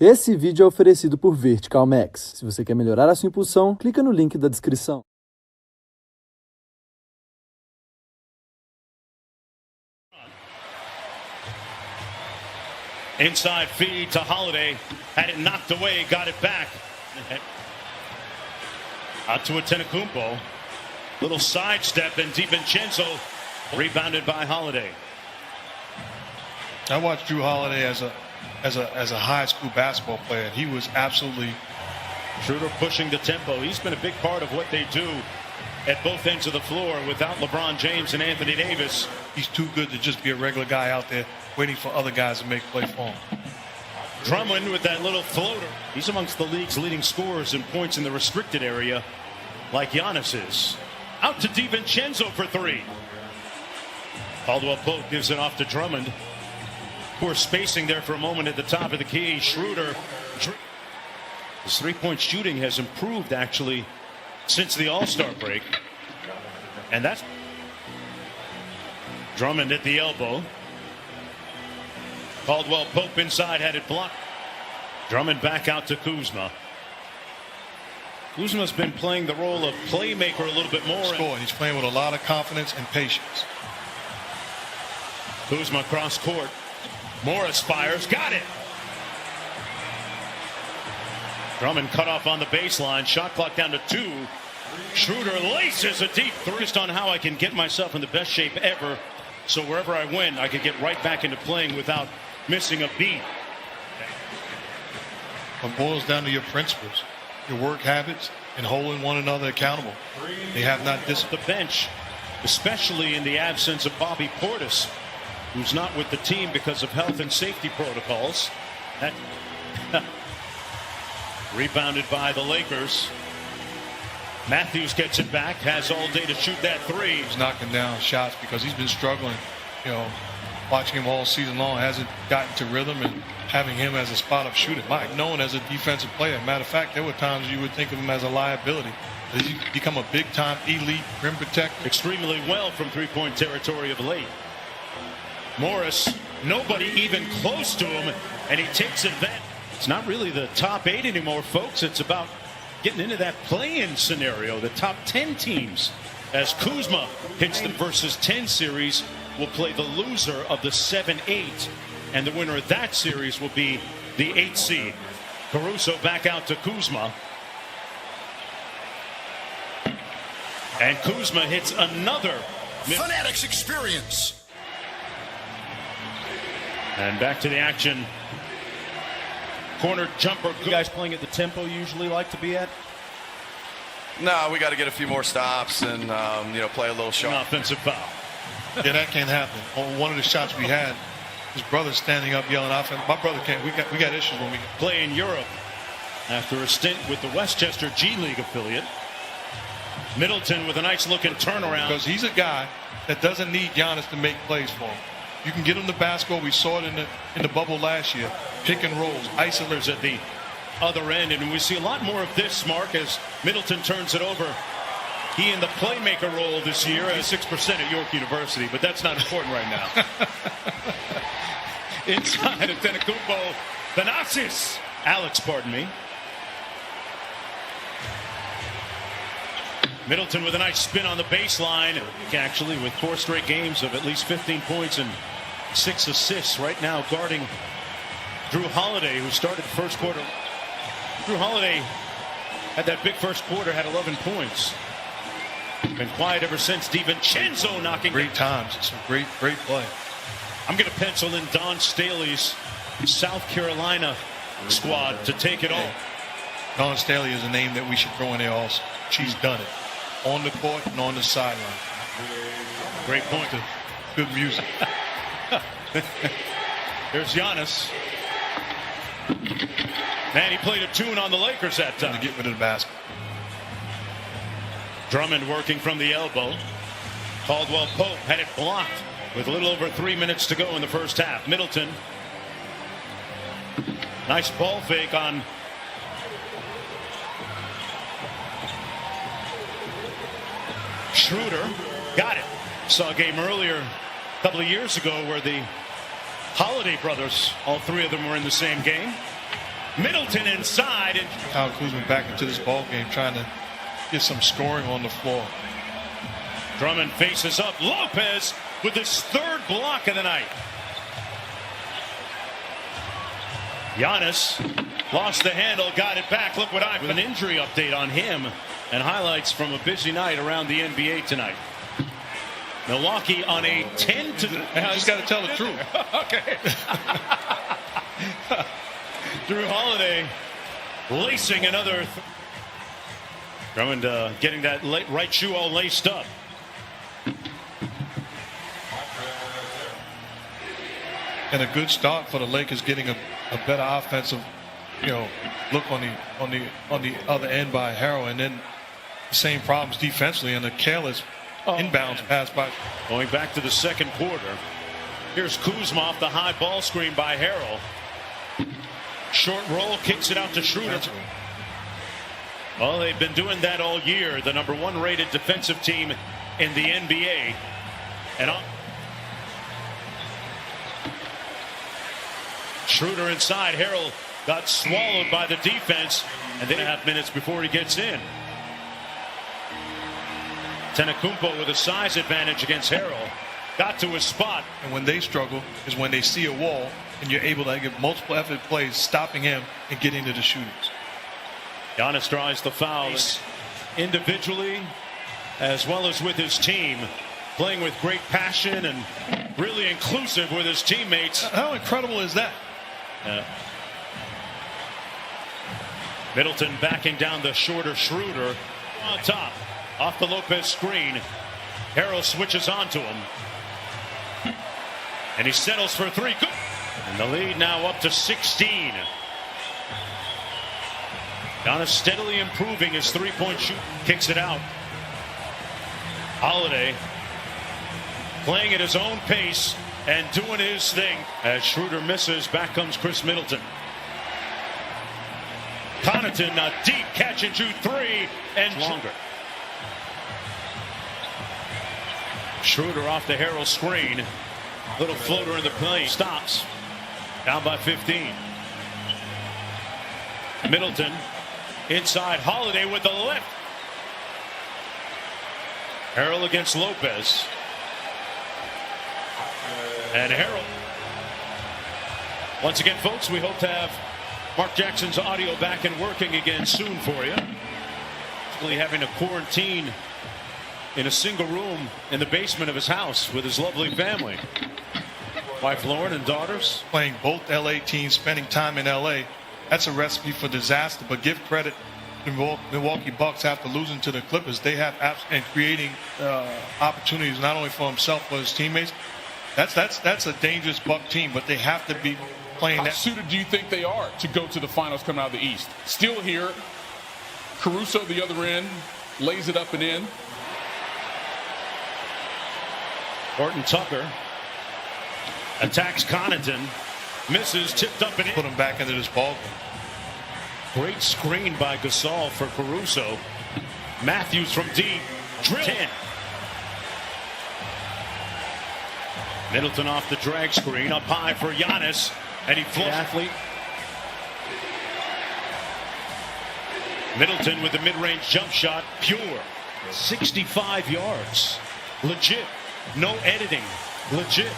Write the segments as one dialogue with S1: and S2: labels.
S1: Esse vídeo é oferecido por Vertical Max. Se você quer melhorar a sua impulsão, clica no link da descrição.
S2: Inside feed to Holiday, had it knocked away, got it back. Out to Antetokounmpo. Little sidestep, and DiVincenzo rebounded by Holiday.
S3: I watched Drew Holiday as a high school basketball player. He was absolutely.
S2: Schroeder pushing the tempo. He's been a big part of what they do at both ends of the floor without LeBron James and Anthony Davis.
S3: He's too good to just be a regular guy out there waiting for other guys to make play for him.
S2: Drummond with that little floater. He's amongst the league's leading scorers in points in the restricted area, like Giannis is. Out to DiVincenzo for three. Caldwell Pope gives it off to Drummond. Poor spacing there for a moment at the top of the key. Schroeder. His three-point shooting has improved, actually, since the All-Star break. And that's Drummond at the elbow. Caldwell Pope inside, had it blocked. Drummond back out to Kuzma. Kuzma's been playing the role of playmaker a little bit more.
S3: He's playing with a lot of confidence and patience.
S2: Kuzma cross court. Morris fires, got it. Drummond cut off on the baseline, shot clock down to 2. Schroeder laces a deep three. Just on how I can get myself in the best shape ever, so wherever I win, I can get right back into playing without missing a beat.
S3: It boils down to your principles, your work habits, and holding one another accountable. They have not the
S2: bench, especially in the absence of Bobby Portis, who's not with the team because of health and safety protocols. That rebounded by the Lakers. Matthews gets it back, has all day to shoot that three.
S3: He's knocking down shots because he's been struggling. You know, watching him all season long, hasn't gotten to rhythm, and having him as a spot-up shooter. Mike, known as a defensive player. Matter of fact, there were times you would think of him as a liability. He's become a big-time elite rim protector.
S2: Extremely well from three-point territory of late. Morris, nobody even close to him, and he takes advantage. It's not really the top 8 anymore, folks. It's about getting into that play-in scenario, the top 10 teams. As Kuzma hits the versus 10 series, will play the loser of the 7-8, and the winner of that series will be the 8 seed. Caruso back out to Kuzma. And Kuzma hits another
S4: Fanatics experience.
S2: And back to the action. Corner jumper.
S5: You guys playing at the tempo you usually like to be at?
S4: No, we got to get a few more stops and play a little
S2: An
S4: sharp.
S2: offensive foul.
S3: Yeah, that can't happen. On one of the shots we had, his brother's standing up yelling offense. My brother can't. We got issues when we
S2: play in Europe after a stint with the Westchester G League affiliate. Middleton with a nice looking turnaround.
S3: Because he's a guy that doesn't need Giannis to make plays for him. You can get him the basketball. We saw it in the bubble last year. Pick and rolls, isolate
S2: at the other end, and we see a lot more of this, Mark, as Middleton turns it over. He in the playmaker role this year at 6% at York University, but that's not important right now. Inside of Antetokounmpo, Thanasis. Alex, pardon me. Middleton with a nice spin on the baseline. Actually, with 4 straight games of at least 15 points and 6 assists right now, guarding Drew Holiday, who started the first quarter. Drew Holiday had that big first quarter, had 11 points. Been quiet ever since. DiVincenzo knocking.
S3: Great times. Some great play.
S2: I'm going to pencil in Don Staley's South Carolina squad to take it all.
S3: Don Staley is a name that we should throw in there also. She's done it. On the court and on the sideline.
S2: Great point.
S3: Good music.
S2: There's Giannis. Man, he played a tune on the Lakers that time.
S3: To get rid of the basket.
S2: Drummond working from the elbow. Caldwell Pope had it blocked with a little over 3 minutes to go in the first half. Middleton. Nice ball fake on Schroeder. Got it. Saw a game earlier, a couple of years ago, where the Holiday brothers, all 3 of them were in the same game. Middleton inside, and
S3: Kyle Kuzma back into this ball game, trying to get some scoring on the floor.
S2: Drummond faces up. Lopez with his third block of the night. Giannis lost the handle, got it back. Look what I've... With an injury update on him and highlights from a busy night around the NBA tonight. Milwaukee on a 10 to...
S3: I just got to tell the truth.
S2: Okay. Drew Holiday lacing another. Drummond getting that right shoe all laced up.
S3: And a good start for the Lakers, getting a better offensive, look on the other end by Harrell, and then the same problems defensively and a careless inbounds pass by.
S2: Going back to the second quarter. Here's Kuzma off the high ball screen by Harrell. Short roll, kicks it out to Schroeder. Well, they've been doing that all year. The #1 rated defensive team in the NBA. And Schroeder inside. Harrell got swallowed by the defense, and then 2.5 minutes before he gets in. Tenakumpo with a size advantage against Harrell. Got to his spot.
S3: And when they struggle is when they see a wall and you're able to get multiple effort plays, stopping him and getting to the shooters.
S2: Giannis draws the fouls individually as well as with his team, playing with great passion and really inclusive with his teammates.
S3: How incredible is that?
S2: Middleton backing down the shorter Schroeder on top. Off the Lopez screen. Harrell switches onto him. And he settles for three. Good. And the lead now up to 16. Giannis steadily improving his three-point shoot. Kicks it out. Holiday playing at his own pace and doing his thing. As Schroeder misses, back comes Chris Middleton. Connaughton, a deep catch and shoot three, and longer. Schroeder off the Harrell screen. Little floater in the plane. Stops. Down by 15. Middleton inside. Holiday with the left. Harrell against Lopez. And Harrell. Once again, folks, we hope to have Mark Jackson's audio back and working again soon for you. Really having to quarantine in a single room in the basement of his house with his lovely family. Wife Lauren and daughters.
S3: Playing both LA teams, spending time in LA. That's a recipe for disaster, but give credit to Milwaukee Bucks after losing to the Clippers. They have and creating opportunities not only for himself but his teammates. That's a dangerous Buck team, but they have to be playing that.
S6: How suited do you think they are to go to the finals coming out of the East? Still here. Caruso the other end, lays it up and in.
S2: Horton Tucker attacks Connaughton, misses, tipped up and in.
S3: Put him back into this ball game.
S2: Great screen by Gasol for Caruso. Matthews from deep, drill. 10. Middleton off the drag screen, up high for Giannis, and he floats. Athlete. Middleton with the mid-range jump shot, pure. 65 yards. Legit. No editing. Legit.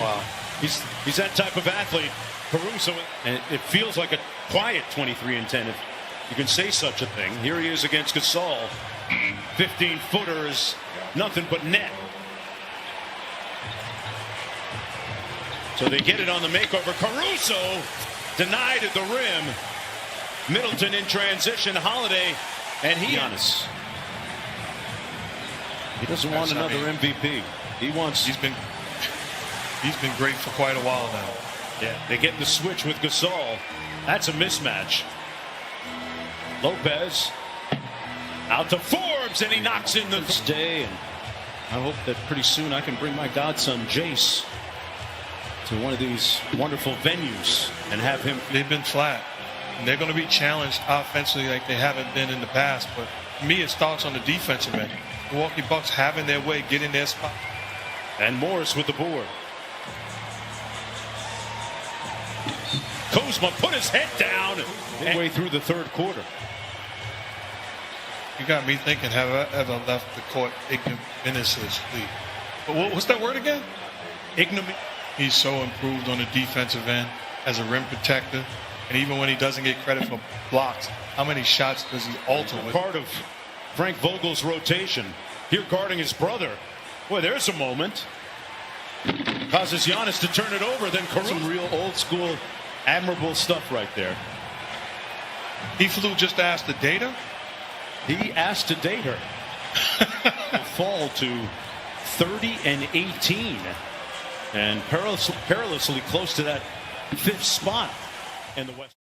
S2: Wow. He's that type of athlete. Caruso, and it feels like a quiet 23 and 10, if you can say such a thing. Here he is against Gasol. 15-footer is nothing but net. So they get it on the makeover. Caruso denied at the rim. Middleton in transition. Holiday, and Giannis. He doesn't want another MVP. He wants.
S3: He's been great for quite a while now.
S2: Yeah, they get the switch with Gasol. That's a mismatch. Lopez out to Forbes, and he knocks in the day. And I hope that pretty soon I can bring my godson Jace to one of these wonderful venues and have him.
S3: They've been flat. And they're going to be challenged offensively like they haven't been in the past. But for me, it starts on the defensive end. Milwaukee Bucks having their way, getting their spot.
S2: And Morris with the board. Kuzma put his head down midway through the third quarter.
S3: You got me thinking, have I ever left the court ignominiously? But what's that word again?
S2: Ignominy.
S3: He's so improved on the defensive end as a rim protector. And even when he doesn't get credit for blocks, how many shots does he alter with?
S2: Part of Frank Vogel's rotation. Here guarding his brother. Boy, there's a moment. Causes Giannis to turn it over. Then Caruso. Some real old school, admirable stuff right there.
S3: He flew just to ask the data?
S2: He asked to date her. Fall to 30 and 18. And perilously close to that 5th spot in the West.